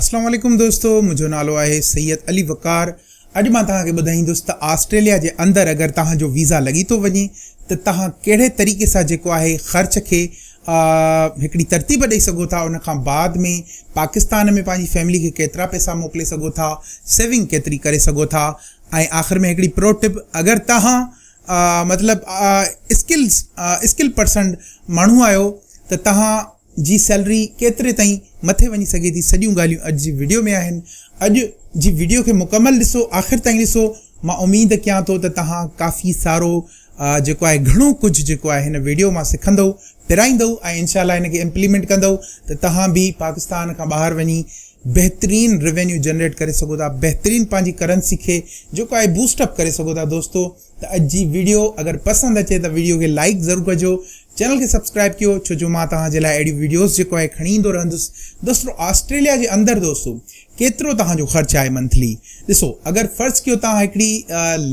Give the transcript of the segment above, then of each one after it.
अस्सलाम वालेकुम दोस्तों, मुझो नालो आहे सैयद अली वकार। अॼु मां तव्हांखे ॿुधाईंदुसि त ऑस्ट्रेलिया जे अंदरि अगरि तव्हांजो वीज़ा लॻी थो वञे त तव्हां कहिड़े तरीक़े सां जेको आहे ख़र्च खे हिकिड़ी तरतीब ॾेई सघो था। उन खां बाद में पाकिस्तान में पंहिंजी फैमिली खे केतिरा पैसा मोकिले सघो था, सेविंग केतिरी करे सघो था। ऐं आख़िर में हिकिड़ी प्रो टिप, अगरि तव्हां स्किल पर्सन माण्हू आहियो त तव्हां जी सैलरी केतिरे ताईं मथे वञी सघे थी, सॼियूं ॻाल्हियूं अॼु जी वीडियो में आहिनि। अॼु जी वीडियो खे मुकमल ॾिसो, आख़िर ताईं ॾिसो। मां उमेद कयां थो त तव्हां काफ़ी सारो जेको आहे घणो कुझु जेको आहे हिन वीडियो मां सिखंदव, पिराईंदव ऐं इनशाला हिन खे इम्प्लीमेंट कंदव त तव्हां बि पाकिस्तान खां ॿाहिरि वञी बहितरीन रेवेन्यू जनरेट करे सघो था, बहितरीन पंहिंजी करेंसी खे जेको आहे बूस्टअप करे सघो था। दोस्तों, त अॼु जी वीडियो अगरि पसंदि अचे त वीडियो खे लाइक ज़रूरु कजो, चैनल खे सब्सक्राइब कयो, छो जो मां तव्हांजे लाइ अहिड़ी वीडियोस जेको आहे खणी ईंदो रहंदुसि। दोस्तों, ऑस्ट्रेलिया जे अंदरि दोस्तों केतिरो तव्हांजो ख़र्चु आहे मंथली। ॾिसो, अगरि फ़र्ज़ु कयो तव्हां हिकिड़ी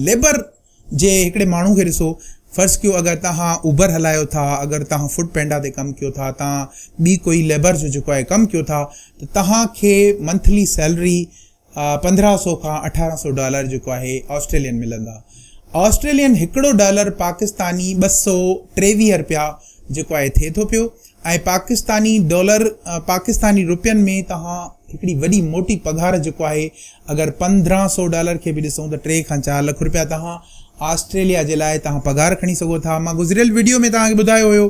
लेबर जे हिकिड़े माण्हू खे ॾिसो, फ़र्ज़ु कयो अगरि तव्हां उबर हलायो था, अगरि तव्हां फूड पेंडा ते कमु कयो था, तव्हां ॿी कोई लेबर जो जेको आहे कमु कयो था, त तव्हांखे मंथली सैलरी $1500 खां $1800 जेको आहे ऑस्ट्रेलियन मिलंदा। ऑस्ट्रेलियन हिकिड़ो डॉलर पाकिस्तानी $223 जेको आहे थिए थो पियो। ऐं पाकिस्तानी रुपयनि में तव्हां हिकिड़ी वॾी मोटी पघार जेको आहे, अगरि $1500 खे बि ॾिसूं त 3 खां 4 लख रुपया तव्हां ऑस्ट्रेलिया जे लाइ तव्हां पघार खणी सघो था। मां गुज़िरियल वीडियो में तव्हांखे ॿुधायो हुयो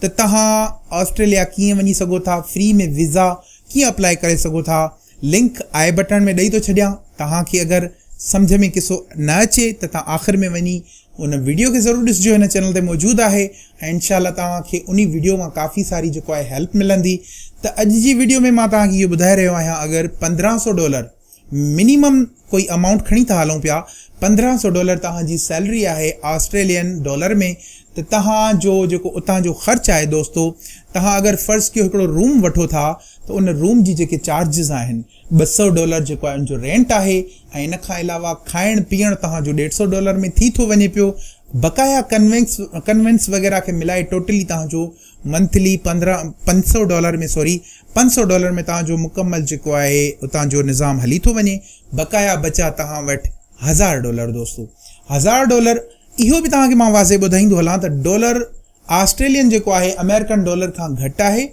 त तव्हां ऑस्ट्रेलिया कीअं वञी सघो था, फ्री में वीज़ा कीअं अप्लाई करे सघो था। लिंक आई बटन में ॾेई थो छॾियां। तव्हांखे अगरि सम्झ में किसो न अचे त तव्हां आख़िर में वञी उन वीडियो खे ज़रूरु ॾिसिजो, हिन चैनल ते मौजूदु आहे ऐं इनशाला तव्हांखे उन वीडियो मां काफ़ी सारी जेको आहे हेल्प मिलंदी। त अॼु जी वीडियो में मां तव्हांखे इहो ॿुधाए रहियो आहियां, अगरि $1500 मिनिमम कोई अमाउंट खणी था हलूं पिया, $1500 तव्हांजी सैलरी आहे ऑस्ट्रेलियन डॉलर में, त तव्हांजो जेको उतां जो ख़र्चु आहे दोस्तों, तव्हां अगरि फ़र्ज़ु कयो हिकिड़ो रूम वठो था त उन रूम जी जेके चार्जिस आहिनि $200 जेको आहे उनजो रेंट आहे। ऐं इन खां अलावा खाइण पीअण तव्हांजो $150 में थी थो वञे पियो। बक़ाया कन्वेंस वग़ैरह खे मिलाए टोटली तव्हांजो मंथली $500 में तव्हांजो मुकमल जेको आहे उतां जो निज़ाम हली थो वञे। बक़ाया बचा तव्हां वटि $1000 दोस्तों, $1000। इहो बि तव्हांखे मां वाज़े ॿुधाईंदो हलां त डॉलर ऑस्ट्रेलियन जेको आहे अमेरिकन डॉलर खां घटि आहे।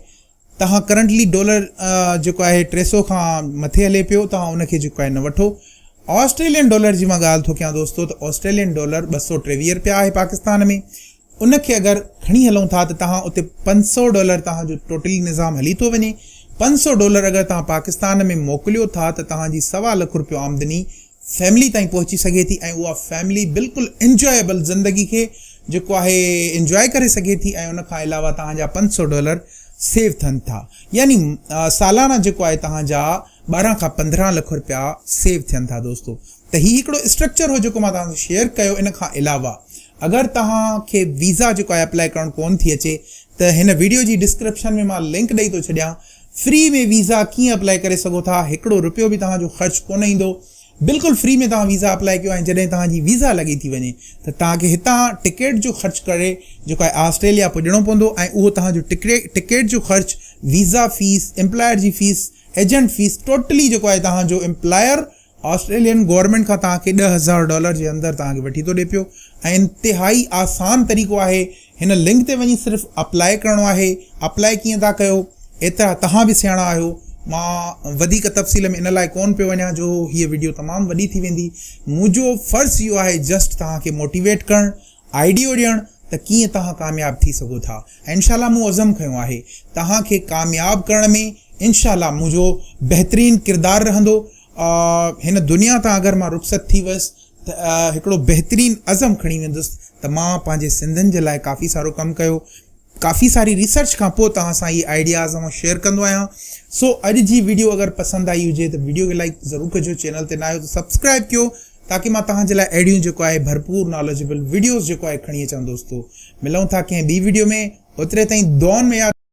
तव्हां करंटली डॉलर जेको आहे 300 खां मथे हले पियो, तव्हां उनखे जेको आहे न वठो। ऑस्ट्रेलियन डॉलर जी मां ॻाल्हि थो कयां दोस्तों, त ऑस्ट्रेलियन डॉलर $223 आहे पाकिस्तान में। उनखे अगरि खणी हलूं था त तव्हां उते $500 तव्हांजो टोटली निज़ाम हली थो वञे। $500 अगरि तव्हां पाकिस्तान में मोकिलियो था त तव्हांजी $1.25 लख आमदनी फैमिली ताईं पहुची सघे थी ऐं उहा फैमिली बिल्कुलु इंजॉयबल ज़िंदगी खे जेको आहे इंजॉय करे सघे थी। ऐं उन खां अलावा तव्हांजा $500 सेव थियनि था, यानी सालाना जेको आहे तव्हांजा 12 खां 15 लख रुपया सेव थियनि था दोस्तों। त हीउ हिकिड़ो स्ट्रक्चर हो जेको मां तव्हांखे शेयर कयो। इन खां अलावा अगरि तव्हांखे वीज़ा जेको आहे अप्लाई करणु कोन थी अचे त हिन वीडियो जी डिस्क्रिप्शन में मां लिंक ॾेई थो छॾियां, फ्री में वीज़ा कीअं अप्लाई करे सघो था। हिकिड़ो रुपयो बि तव्हांजो ख़र्चु कोन ईंदो, बिल्कुलु फ्री में तव्हां वीज़ा अप्लाई कयो। ऐं जॾहिं तव्हांजी वीज़ा लॻी थी वञे त तव्हांखे हितां टिकट जो ख़र्चु करे जेको आहे ऑस्ट्रेलिया पुॼणो पवंदो। ऐं उहो तव्हांजो टिकट जो ख़र्चु, वीज़ा फीस, एम्प्लॉयर जी फीस, एजेंट फीस, टोटली जेको आहे तव्हांजो एम्प्लॉयर ऑस्ट्रेलियन गवर्नमेंट खां तव्हांखे $10,000 जे अंदरि तव्हांखे वठी थो ॾिए पियो। ऐं इंतिहाई आसान तरीक़ो आहे, हिन लिंक ते वञी सिर्फ़ु अप्लाई करिणो आहे। अप्लाई कीअं था कयो, एतिरा तव्हां बि सियाणा आहियो, मां वधीक तफ़सील में इन लाइ कोन पियो वञा जो हीअ वीडियो तमामु वॾी थी वेंदी। मुंहिंजो फ़र्ज़ु इहो आहे जस्ट तव्हांखे मोटिवेट करणु, आइडियो ॾियणु त कीअं तव्हां कामयाबु थी सघो था। ऐं इनशाला मूं अज़म खयो आहे तव्हांखे कामयाबु करण में इनशाला मुंहिंजो बहितरीनु किरदारु रहंदो। हिन दुनिया तां अगरि मां रुख़सत थी वियुसि त हिकिड़ो बहितरीनु अज़म खणी वेंदुसि त मां पंहिंजे सिंधियुनि जे लाइ काफ़ी सारो कमु कयो। काफ़ी सारी रिसर्च खां पोइ तव्हां सां इहे आइडियाज़ मां शेयर कंदो आहियां। सो अॼु जी वीडियो अगरि पसंदि आई हुजे त वीडियो खे लाइक ज़रूरु कजो, चैनल ते न आहियो त सब्सक्राइब कयो ताकी मां तव्हांजे लाइ अहिड़ियूं जेको आहे भरपूर नॉलेजेबल वीडियोज़ जेको आहे खणी अचां। दोस्तों, मिलूं था कंहिं ॿी वीडियो में, ओतिरे ताईं दुआउनि में यादि